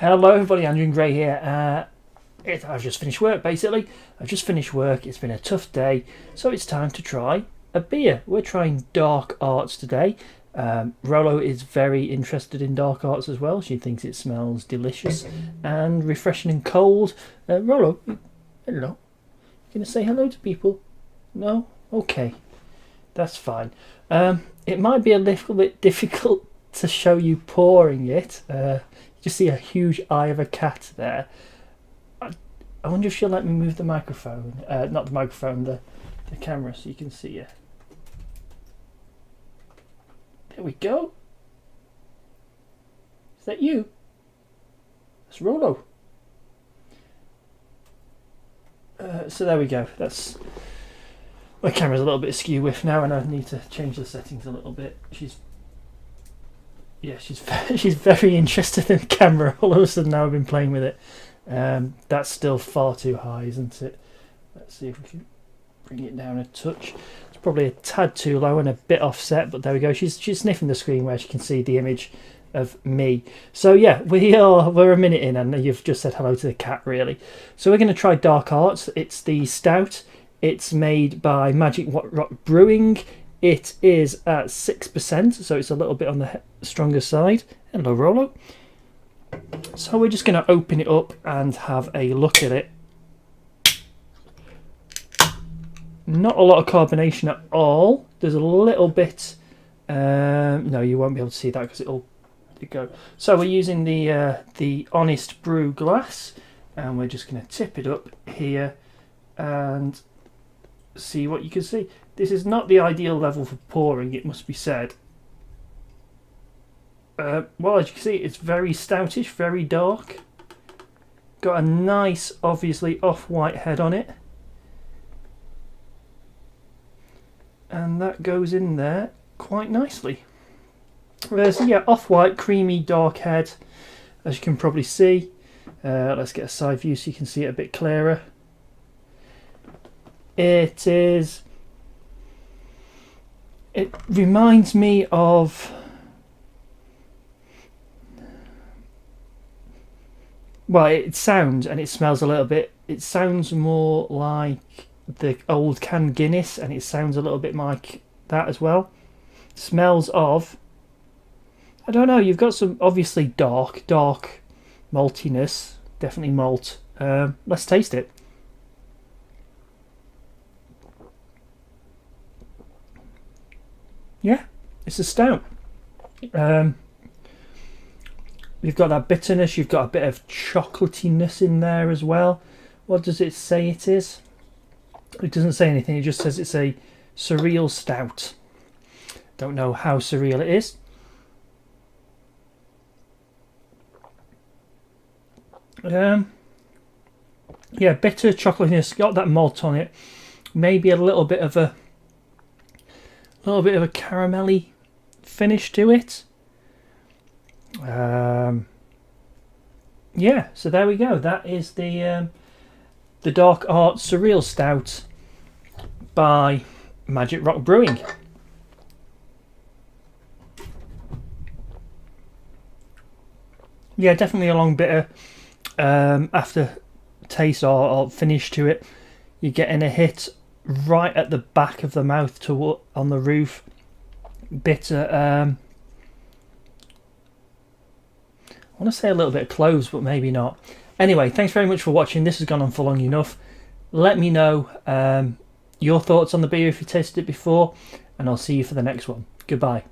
Hello everybody, Andrew and Gray here. I've just finished work basically. I've just finished work, it's been a tough day, so it's time to try a beer. We're trying Dark Arts today. Rolo is very interested in Dark Arts as well. She thinks it smells delicious and refreshing and cold. Rolo, hello. You gonna say hello to people? No? Okay, that's fine. It might be a little bit difficult to show you pouring it. Just see a huge eye of a cat there. I wonder if she'll let me move the microphone. Not the microphone, the camera, so you can see her. There we go. Is that you? That's Rolo. So there we go. That's my camera's a little bit askew with now, and I need to change the settings a little bit. She's very interested in the camera. All of a sudden now I've been playing with it. That's still far too high, isn't it? Let's see if we can bring it down a touch. It's probably a tad too low and a bit offset, but there we go. She's sniffing the screen where she can see the image of me. So yeah, we're a minute in and you've just said hello to the cat really. So we're going to try Dark Arts. It's the Stout. It's made by Magic Rock Brewing. It is at 6%, so it's a little bit on the stronger side. Hello, Rolo. So we're just going to open it up and have a look at it. Not a lot of carbonation at all. There's a little bit. No, you won't be able to see that because it'll go. So we're using the Honest Brew glass, and we're just going to tip it up here and see what you can see. This is not the ideal level for pouring, it must be said. Well, as you can see, it's very stoutish, very dark. Got a nice, obviously off-white head on it. And that goes in there quite nicely. So yeah, off-white, creamy, dark head, as you can probably see. Let's get a side view so you can see it a bit clearer. It reminds me of, well, it sounds and it smells a little bit, it sounds more like the old canned Guinness, and it sounds a little bit like that as well. Smells of, I don't know, you've got some obviously dark maltiness, definitely malt. Let's taste it. Yeah, it's a stout. You've got that bitterness, you've got a bit of chocolatiness in there as well. What does it say it is? It doesn't say anything, it just says it's a surreal stout. Don't know how surreal it is. Yeah, bitter chocolatiness, got that malt on it. Maybe a little bit of a caramelly finish to it. Yeah, so there we go. That is the Dark Arts Surreal Stout by Magic Rock Brewing. Yeah, definitely a long bitter after taste or finish to it. You're getting a hit right at the back of the mouth on the roof. Bitter. I want to say a little bit of cloves, but maybe not. Anyway, thanks very much for watching. This has gone on for long enough. Let me know your thoughts on the beer if you tasted it before, and I'll see you for the next one. Goodbye.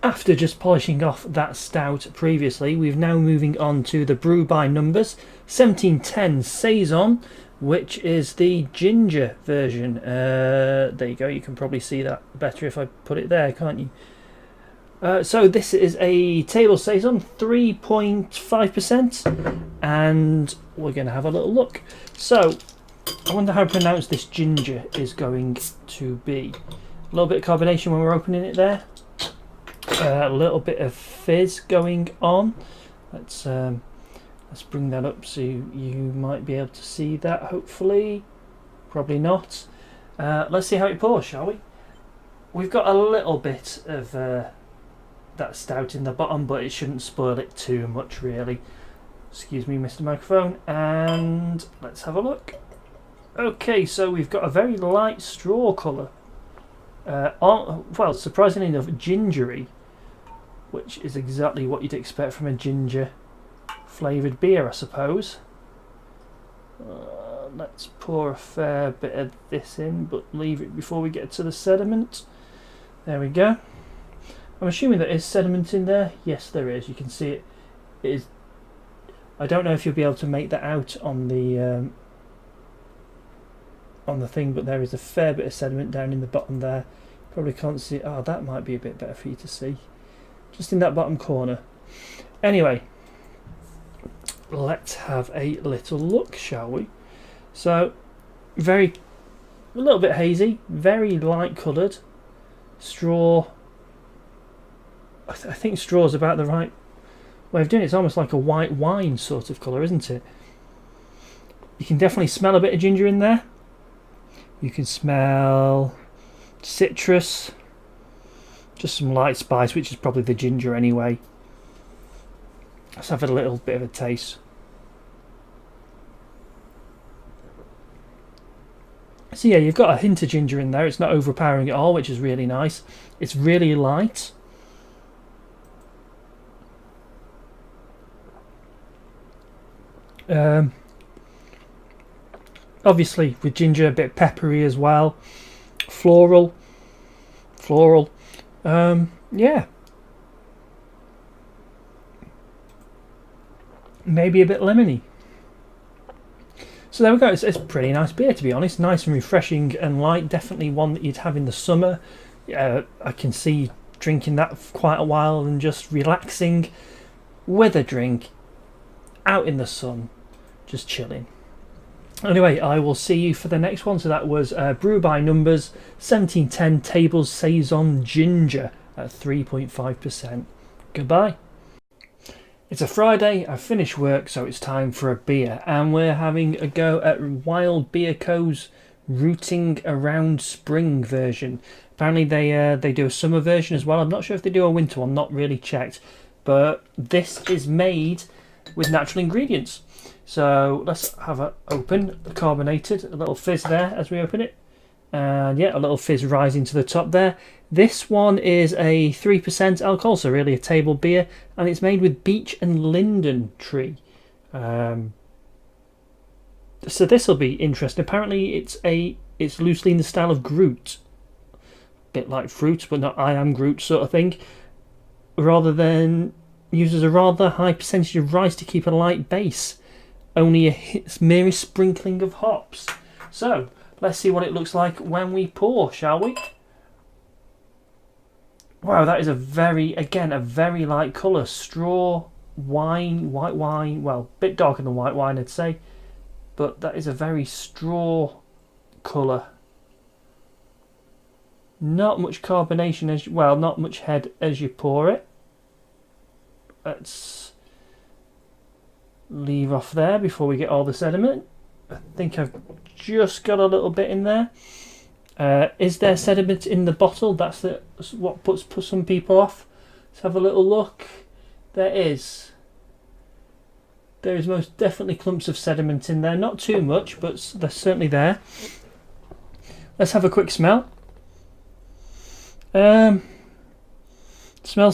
After just polishing off that stout previously, we're now moving on to the brew by numbers 1710 Saison, which is the ginger version. There you go, you can probably see that better if I put it there, can't you? So this is a table Saison, 3.5%, and we're going to have a little look. So, I wonder how pronounced this ginger is going to be. A little bit of carbonation when we're opening it there. A little bit of fizz going on. Let's bring that up so you might be able to see that, hopefully. Probably not. Let's see how it pours, shall we? We've got a little bit of that stout in the bottom, but it shouldn't spoil it too much, really. Excuse me, Mr. Microphone. And let's have a look. Okay, so we've got a very light straw colour. Well, surprisingly enough, gingery, which is exactly what you'd expect from a ginger flavoured beer, I suppose. Let's pour a fair bit of this in, but leave it before we get to the sediment. There we go. I'm assuming there is sediment in there. Yes, there is. You can see it. It is. I don't know if you'll be able to make that out on the thing, but there is a fair bit of sediment down in the bottom there. Probably can't see. Oh, that might be a bit better for you to see. Just in that bottom corner. Anyway, let's have a little look, shall we? So, a little bit hazy, very light coloured. Straw. I think straw is about the right way of doing it. It's almost like a white wine sort of colour, isn't it? You can definitely smell a bit of ginger in there. You can smell citrus, just some light spice, which is probably the ginger anyway. Let's have a little bit of a taste. So yeah, you've got a hint of ginger in there. It's not overpowering at all, which is really nice. It's really light. Obviously with ginger, a bit peppery as well. Floral. Yeah. Maybe a bit lemony. So there we go. It's a pretty nice beer, to be honest. Nice and refreshing and light. Definitely one that you'd have in the summer. I can see drinking that for quite a while and just relaxing with a drink out in the sun, just chilling. Anyway, I will see you for the next one. So that was Brew by Numbers 1710 Tables Saison Ginger at 3.5%. Goodbye. It's a Friday, I've finished work, so it's time for a beer, and we're having a go at Wild Bierko's Rooting Around Spring version. Apparently they do a summer version as well. I'm not sure if they do a winter one, not really checked, but this is made with natural ingredients. So let's have it open, carbonated, a little fizz there as we open it, and yeah, a little fizz rising to the top there. This one is a 3% alcohol, so really a table beer, and it's made with beech and linden tree. So this will be interesting. Apparently it's loosely in the style of Groot, bit like fruit, but not I am Groot sort of thing. Rather than uses a rather high percentage of rice to keep a light base, only a merest sprinkling of hops. So let's see what it looks like when we pour, shall we? Wow, that is a very light colour. Straw wine, white wine. Well, a bit darker than white wine, I'd say. But that is a very straw colour. Not much carbonation not much head as you pour it. Let's leave off there before we get all the sediment. I think I've just got a little bit in there. Is there sediment in the bottle? That's what puts some people off. Let's have a little look. There is. There is most definitely clumps of sediment in there. Not too much, but they're certainly there. Let's have a quick smell. Smells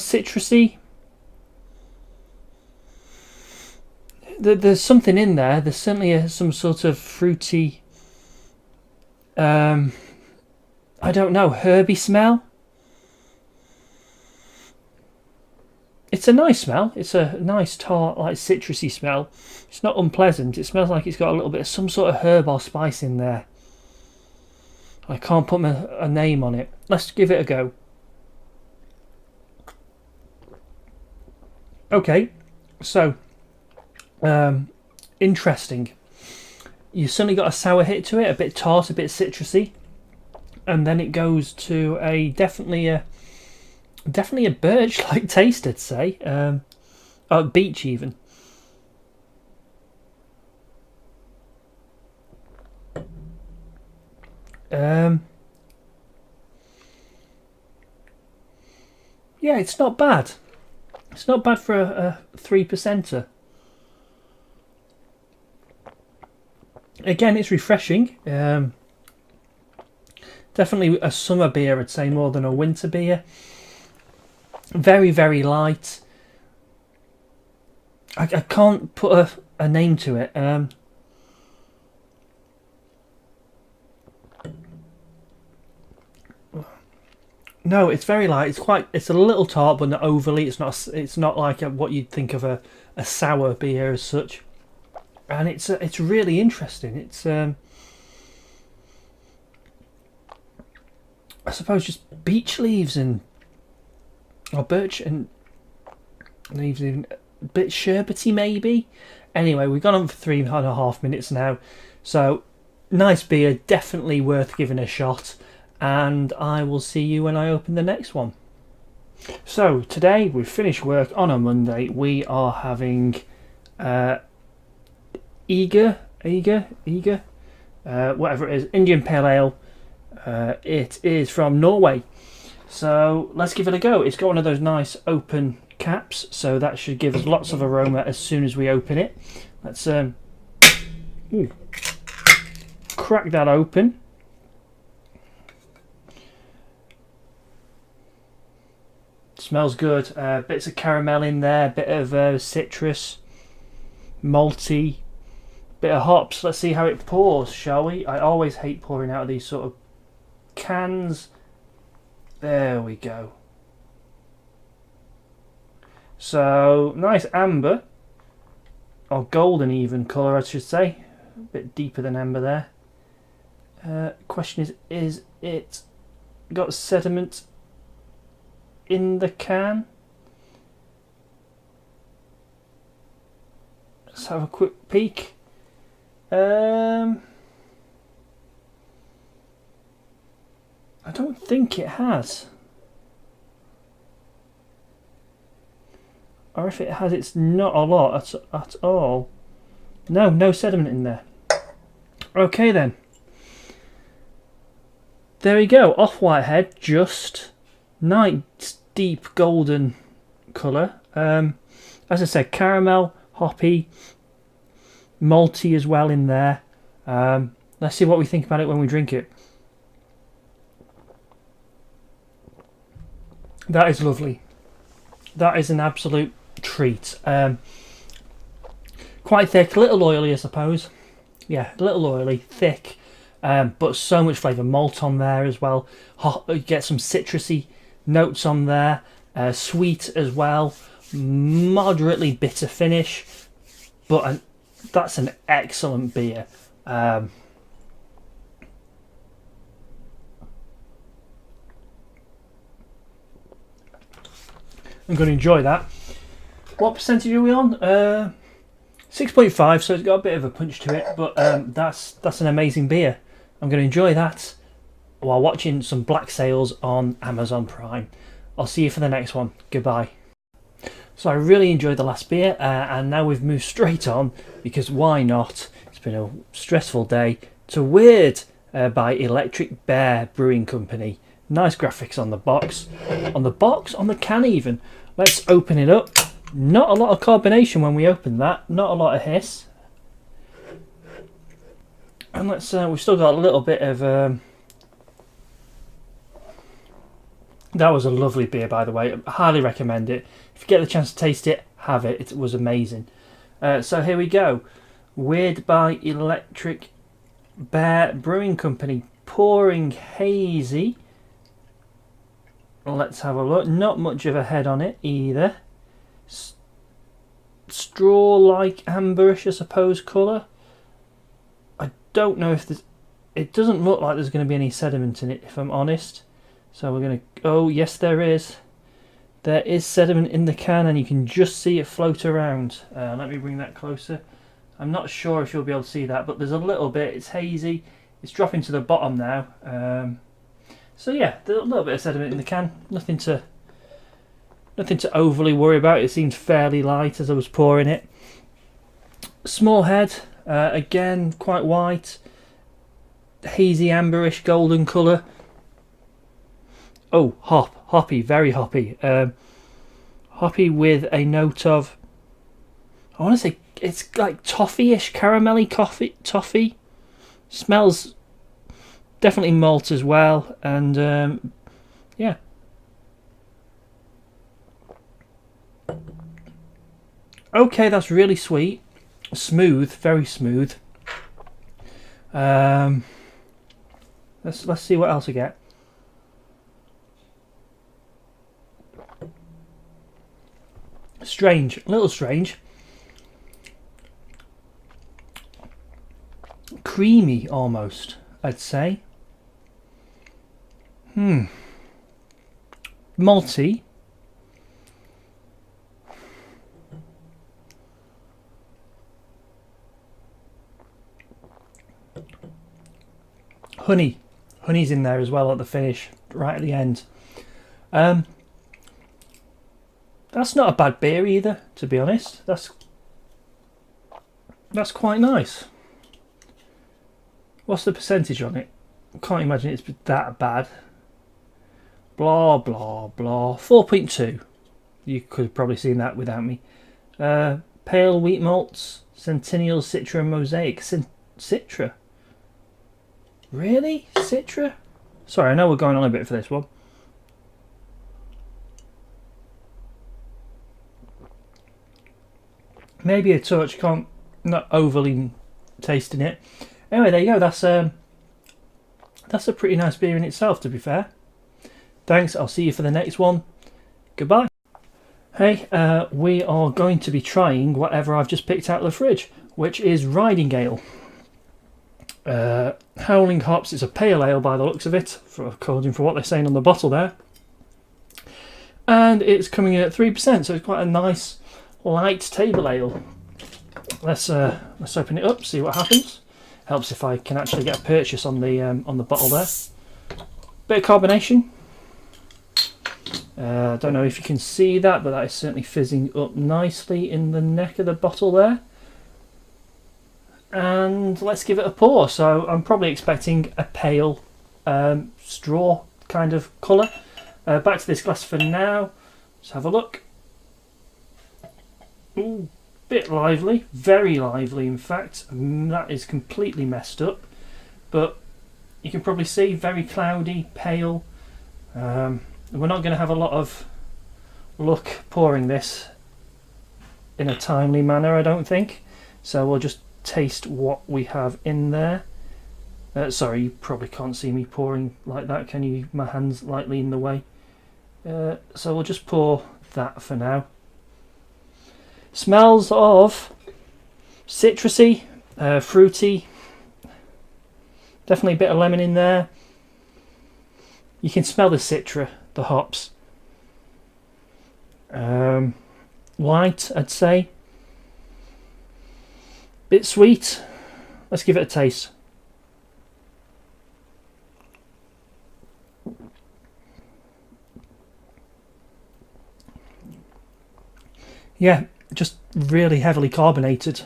citrusy. There's something in there. There's certainly some sort of fruity, I don't know, herby smell. It's a nice smell. It's a nice tart, like citrusy smell. It's not unpleasant. It smells like it's got a little bit of some sort of herb or spice in there. I can't put a name on it. Let's give it a go. Okay, so interesting. You've certainly got a sour hit to it, a bit tart, a bit citrusy, and then it goes to a definitely a birch-like taste, I'd say. Beech even. Yeah, it's not bad. It's not bad for a 3%er. Again, it's refreshing. Definitely a summer beer, I'd say, more than a winter beer. Very, very light. I can't put a name to it. No, it's very light. It's a little tart, but not overly. It's not like what you'd think of a sour beer as such. And it's really interesting. It's I suppose just beech leaves or birch and leaves, even a bit sherbety maybe. Anyway, we've gone on for 3.5 minutes now, so nice beer, definitely worth giving a shot. And I will see you when I open the next one. So today we've finished work on a Monday. We are having Eager, whatever it is, Indian Pale Ale. It is from Norway, so let's give it a go. It's got one of those nice open caps, so that should give us lots of aroma as soon as we open it. Let's crack that open. Smells good. Bits of caramel in there, bit of citrus, malty, bit of hops. Let's see how it pours, shall we? I always hate pouring out of these sort of cans. There we go. So nice amber, or golden even colour, I should say. A bit deeper than amber there. Question is it got sediment in the can? Let's have a quick peek. I don't think it has. Or if it has, it's not a lot at all. No sediment in there. Okay then. There we go. Off-white head, just nice deep golden colour. As I said, caramel, hoppy, malty as well in there. Let's see what we think about it when we drink it. That is lovely. That is an absolute treat. Quite thick, a little oily, I suppose. Yeah, a little oily, thick, but so much flavour. Malt on there as well. You get some citrusy notes on there. Sweet as well. Moderately bitter finish, but that's an excellent beer. I'm going to enjoy that. What percentage are we on? 6.5, so it's got a bit of a punch to it, but that's an amazing beer. I'm going to enjoy that while watching some Black Sails on Amazon Prime. I'll see you for the next one. Goodbye. So I really enjoyed the last beer, and now we've moved straight on, because why not? It's been a stressful day, to Weird by Electric Bear Brewing Company. Nice graphics on the box. On the can even. Let's open it up. Not a lot of carbonation when we open that. Not a lot of hiss. And let's. We've still got a little bit of. That was a lovely beer, by the way. I highly recommend it. If you get the chance to taste it, have it. It was amazing. So here we go. Weird by Electric Bear Brewing Company. Pouring hazy. Let's have a look. Not much of a head on it either. Straw-like amberish, I suppose, colour. I don't know if there's... It doesn't look like there's going to be any sediment in it, if I'm honest. So we're going to... Oh, yes, there is. There is sediment in the can, and you can just see it float around. Let me bring that closer. I'm not sure if you'll be able to see that, but there's a little bit. It's hazy. It's dropping to the bottom now. So yeah, there's a little bit of sediment in the can. Nothing to overly worry about. It seemed fairly light as I was pouring it. Small head, again quite white, hazy amberish golden colour. Oh, hoppy, very hoppy. Hoppy with a note of, I want to say it's like toffee-ish, caramelly toffee. Smells definitely malt as well, and yeah. Okay, that's really sweet, smooth, very smooth. Let's see what else I get. Strange, a little strange. Creamy almost, I'd say. Malty. Honey's in there as well at the finish, right at the end. That's not a bad beer either, to be honest. That's quite nice. What's the percentage on it? I can't imagine it's that bad. Blah blah blah. 4.2. You could have probably seen that without me. Pale wheat malts, Centennial, Citra, Mosaic. Citra? Really? Citra? Sorry, I know we're going on a bit for this one. Maybe a touch, not overly tasting it. Anyway, there you go. That's a pretty nice beer in itself, to be fair. Thanks, I'll see you for the next one. Goodbye. Hey, we are going to be trying whatever I've just picked out of the fridge, which is Riding Gail. Howling hops. It's a pale ale by the looks of it, according to what they're saying on the bottle there. And it's coming in at 3%, so it's quite a nice light table ale. Let's open it up, see what happens. Helps if I can actually get a purchase on the bottle there. Bit of carbonation. Don't know if you can see that, but that is certainly fizzing up nicely in the neck of the bottle there. And let's give it a pour. So I'm probably expecting a pale straw kind of colour. Back to this glass for now. Let's have a look. Ooh, bit lively, very lively in fact. That is completely messed up, but you can probably see very cloudy, pale. We're not going to have a lot of luck pouring this in a timely manner, I don't think. So we'll just taste what we have in there. Sorry, you probably can't see me pouring like that, can you? My hand's lightly in the way. So we'll just pour that for now. Smells of citrusy, fruity, definitely a bit of lemon in there. You can smell the citra, the hops. Light, I'd say. Bit sweet. Let's give it a taste. Yeah, just really heavily carbonated.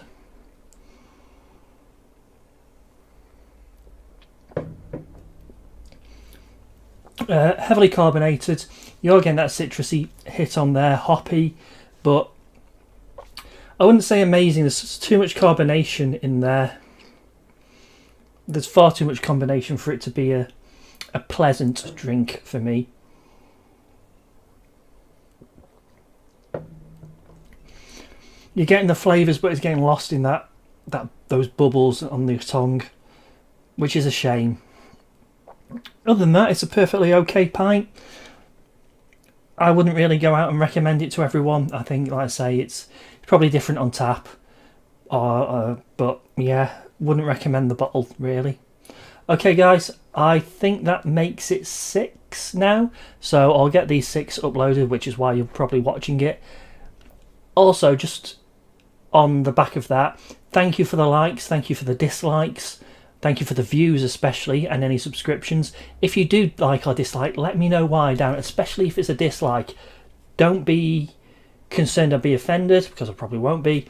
Heavily carbonated. You're getting that citrusy hit on there, hoppy, but I wouldn't say amazing. There's too much carbonation in there. There's far too much combination for it to be a pleasant drink for me. You're getting the flavours, but it's getting lost in those bubbles on the tongue, which is a shame. Other than that, it's a perfectly okay pint. I wouldn't really go out and recommend it to everyone. I think, like I say, it's probably different on tap. But yeah, wouldn't recommend the bottle, really. Okay, guys, I think that makes it 6 now. So I'll get these 6 uploaded, which is why you're probably watching it. Also, just on the back of that, thank you for the likes, thank you for the dislikes, thank you for the views especially, and any subscriptions. If you do like or dislike, let me know why down, especially if it's a dislike. Don't be concerned I'll be offended, because I probably won't be.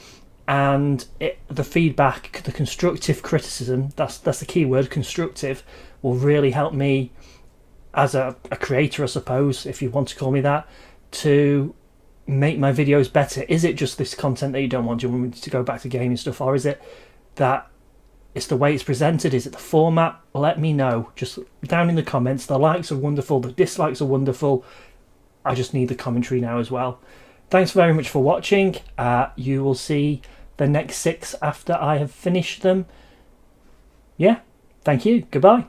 And the feedback, the constructive criticism, that's the key word, constructive, will really help me as a creator, I suppose, if you want to call me that, to make my videos better. Is it just this content that you don't want? Do you want me to go back to gaming stuff, or is it that It's the way it's presented. Is it the format? Let me know. Just down in the comments. The likes are wonderful. The dislikes are wonderful. I just need the commentary now as well. Thanks very much for watching. You will see the next 6 after I have finished them. Yeah, thank you. Goodbye.